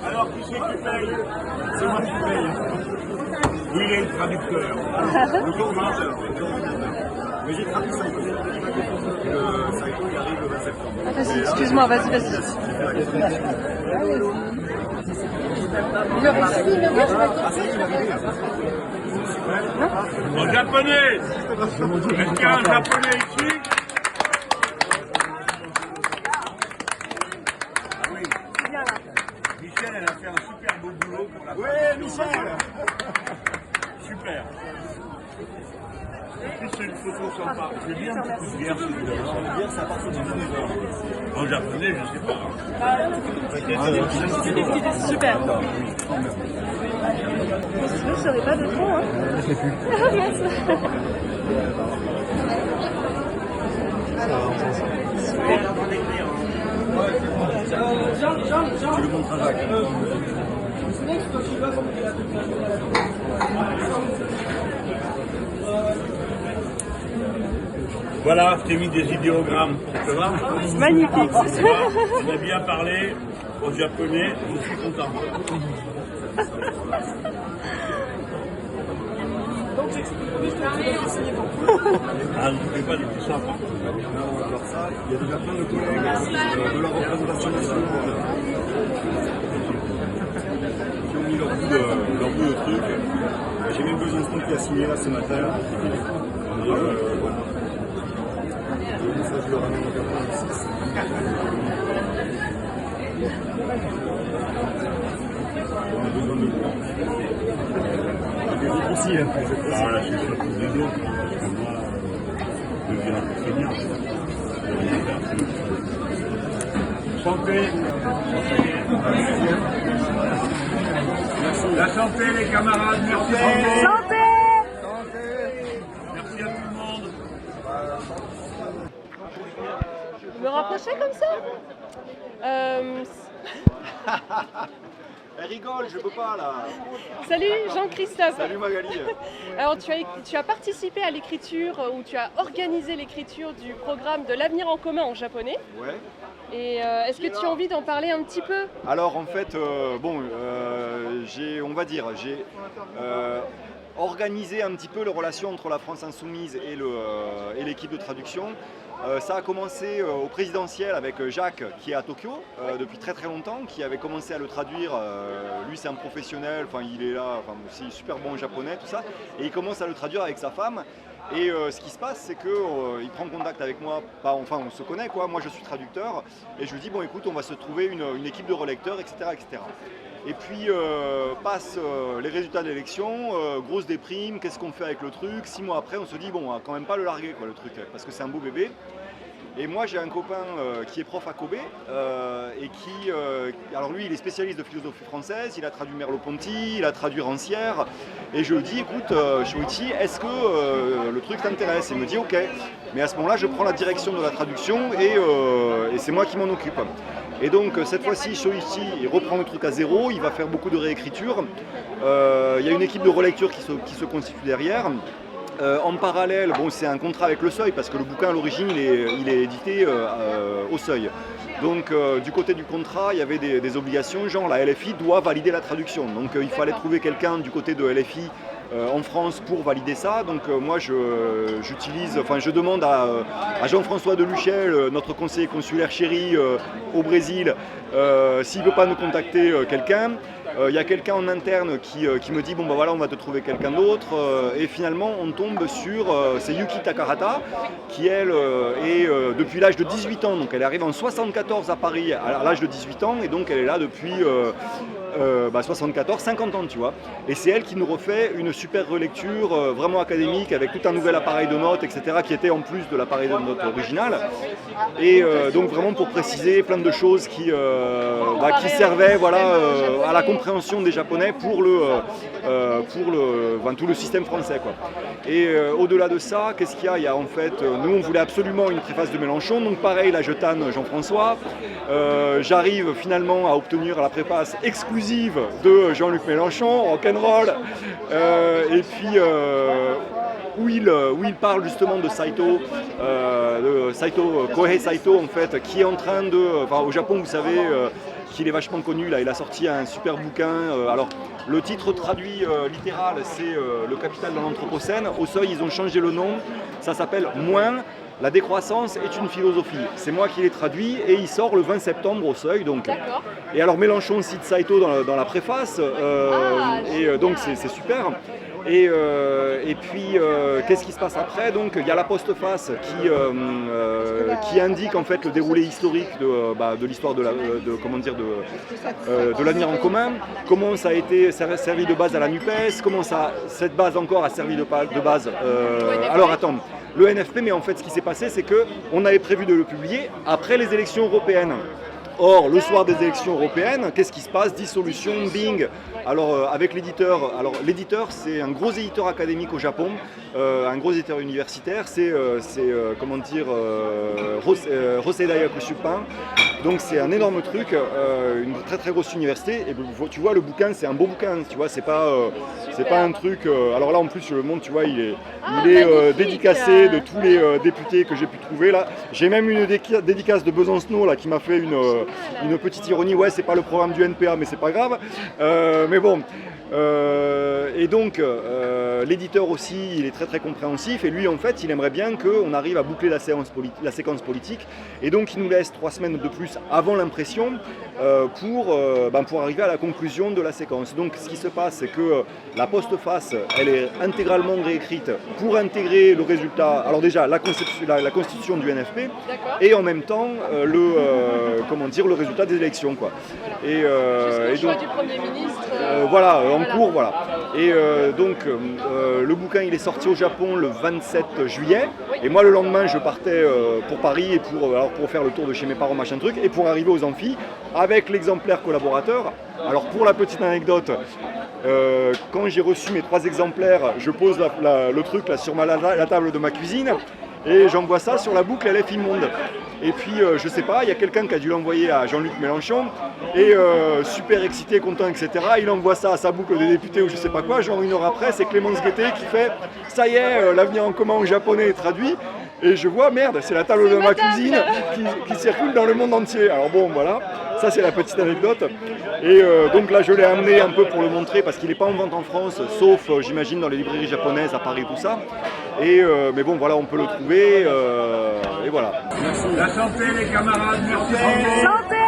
Alors, qui c'est qui paye? C'est moi qui paye. Lui, il est le traducteur, le coordinateur. Mais j'ai traduit Saito. Le Saito, il arrive le 20 septembre. Vas-y, excuse-moi, vas-y. En japonais. Est-ce qu'il y a un japonais ici? Ah oui. Michel, elle a fait un super beau boulot pour la. Oui, Michel. Super. Et puis c'est une photo sympa. Je vais bien un petit coup de bière si vous voulez. La bière, c'est à partir de 19h. En japonais, je sais pas. Super. Sinon, je saurais pas de fond, hein. Je sais plus. Ah, mince. Tu le montres à Jacques. Voilà, je t'ai mis des idéogrammes. Ça va? C'est magnifique. On a bien parlé au japonais, je suis content. Ah, je ne fais pas des petits sympas. Alors ça, il y a déjà plein de collègues de la représentation nationale qui ont mis leur bout de truc. J'ai même besoin de compte qui a signé là ce matin. Voilà. Et ça, je le ramène en 86. On a besoin de lui. Il est aussi, hein. Ah, là, je suis surtout des autres. Moi, je viens très bien. Santé. La santé, les camarades, merci. Santé. Merci à tout le monde. Me rapprocher comme ça Elle rigole, je peux pas là. Salut Jean-Christophe. Salut Magali. Alors tu as participé à l'écriture ou tu as organisé l'écriture du programme de l'avenir en commun en japonais. Ouais. Et est-ce que tu as envie d'en parler un petit peu? Alors en fait, j'ai organisé un petit peu les relations entre la France Insoumise et l'équipe de traduction. Ça a commencé au présidentiel avec Jacques qui est à Tokyo depuis très très longtemps, qui avait commencé à le traduire. Lui c'est un professionnel, il est là, c'est super bon en japonais, tout ça. Et il commence à le traduire avec sa femme. Et ce qui se passe, c'est qu'il prend contact avec moi, on se connaît quoi, moi je suis traducteur, et je lui dis bon écoute, on va se trouver une équipe de relecteurs, etc. etc. Et puis passent les résultats de l'élection, grosse déprime, qu'est-ce qu'on fait avec le truc? 6 mois après, on se dit bon, on va quand même pas le larguer quoi, le truc, parce que c'est un beau bébé. Et moi j'ai un copain qui est prof à Kobe et qui, alors lui il est spécialiste de philosophie française, il a traduit Merleau-Ponty, il a traduit Rancière, et je lui dis écoute Shoichi, est-ce que le truc t'intéresse? Il me dit ok, mais à ce moment-là je prends la direction de la traduction et c'est moi qui m'en occupe. Et donc cette fois-ci Shoichi il reprend le truc à zéro, il va faire beaucoup de réécriture, il y a une équipe de relecture qui se constitue derrière. En parallèle, c'est un contrat avec le Seuil parce que le bouquin à l'origine il est édité au Seuil. Donc du côté du contrat, il y avait des obligations, genre la LFI doit valider la traduction. Donc il fallait trouver quelqu'un du côté de LFI en France pour valider ça. Donc moi je demande à Jean-François Deluchel, notre conseiller consulaire chéri au Brésil, s'il ne peut pas nous contacter quelqu'un. Il y a quelqu'un en interne qui me dit bon bah voilà on va te trouver quelqu'un d'autre et finalement on tombe sur c'est Yuki Takahata qui elle est depuis l'âge de 18 ans, donc elle arrive en 74 à Paris à l'âge de 18 ans et donc elle est là depuis 74, 50 ans tu vois, et c'est elle qui nous refait une super relecture vraiment académique avec tout un nouvel appareil de notes etc qui était en plus de l'appareil de notes original et donc vraiment pour préciser plein de choses qui servaient à la compréhension des Japonais pour tout le système français quoi. Et au-delà de ça, qu'est-ce qu'il y a? Il y a en fait, nous on voulait absolument une préface de Mélenchon, donc pareil là je tanne Jean-François, j'arrive finalement à obtenir la préface exclusive de Jean-Luc Mélenchon, rock'n'roll, et puis où il parle justement de Saito de Saito, Kohei Saito en fait, qui est en train de... Enfin, au Japon, vous savez qu'il est vachement connu, là, il a sorti un super bouquin. Alors, le titre traduit littéral, c'est Le capital dans l'Anthropocène. Au Seuil, ils ont changé le nom, ça s'appelle Moins. La décroissance est une philosophie. C'est moi qui l'ai traduit et il sort le 20 septembre au Seuil. Donc. Et alors Mélenchon cite Saito dans la préface, donc c'est super. Et puis, qu'est-ce qui se passe après? Donc, il y a la postface qui indique en fait le déroulé historique de l'histoire de l'avenir en commun. Comment ça a été servi de base à la NUPES, comment cette base encore a servi de base. Alors, attends. Le NFP, mais en fait, ce qui s'est passé, c'est qu'on avait prévu de le publier après les élections européennes. Or, le soir des élections européennes, qu'est-ce qui se passe? Dissolution, bing. Alors, avec l'éditeur, c'est un gros éditeur académique au Japon, un gros éditeur universitaire, c'est Hosei Yakushupin. Donc, c'est un énorme truc, une très très grosse université. Et tu vois, le bouquin, c'est un beau bouquin, tu vois, c'est pas un truc. Alors là, en plus, je le montre, tu vois, il est dédicacé de tous les députés que j'ai pu trouver là. J'ai même une dédicace de Besancenot là qui m'a fait une petite ironie. Ouais, c'est pas le programme du NPA, mais c'est pas grave. Mais bon. Et donc l'éditeur aussi, il est très très compréhensif et lui en fait il aimerait bien qu'on arrive à boucler la séquence politique et donc il nous laisse 3 semaines de plus avant l'impression pour arriver à la conclusion de la séquence. Donc ce qui se passe c'est que la postface elle est intégralement réécrite pour intégrer le résultat, alors déjà la constitution du NFP et en même temps le résultat des élections quoi. Jusqu'au choix du Premier ministre. Voilà, en cours, voilà. Et donc, le bouquin, il est sorti au Japon le 27 juillet. Et moi, le lendemain, je partais pour Paris et pour faire le tour de chez mes parents, machin truc, et pour arriver aux amphis avec l'exemplaire collaborateur. Alors, pour la petite anecdote, quand j'ai reçu mes 3 exemplaires, je pose le truc là sur la table de ma cuisine et j'envoie ça sur la boucle LFI Monde. Et puis, je sais pas, il y a quelqu'un qui a dû l'envoyer à Jean-Luc Mélenchon, et super excité, content, etc. Il envoie ça à sa boucle des députés ou je sais pas quoi, genre 1 heure après, c'est Clémence Guettet qui fait « Ça y est, l'avenir en commun en japonais est traduit ». Et je vois, merde, c'est la table de ma cuisine qui circule dans le monde entier. Alors bon, voilà, ça c'est la petite anecdote. Et donc là, je l'ai amené un peu pour le montrer parce qu'il n'est pas en vente en France, sauf, j'imagine, dans les librairies japonaises, à Paris, tout ça. Et mais bon, voilà, on peut le trouver. Et voilà. La santé, les camarades, merci. Santé!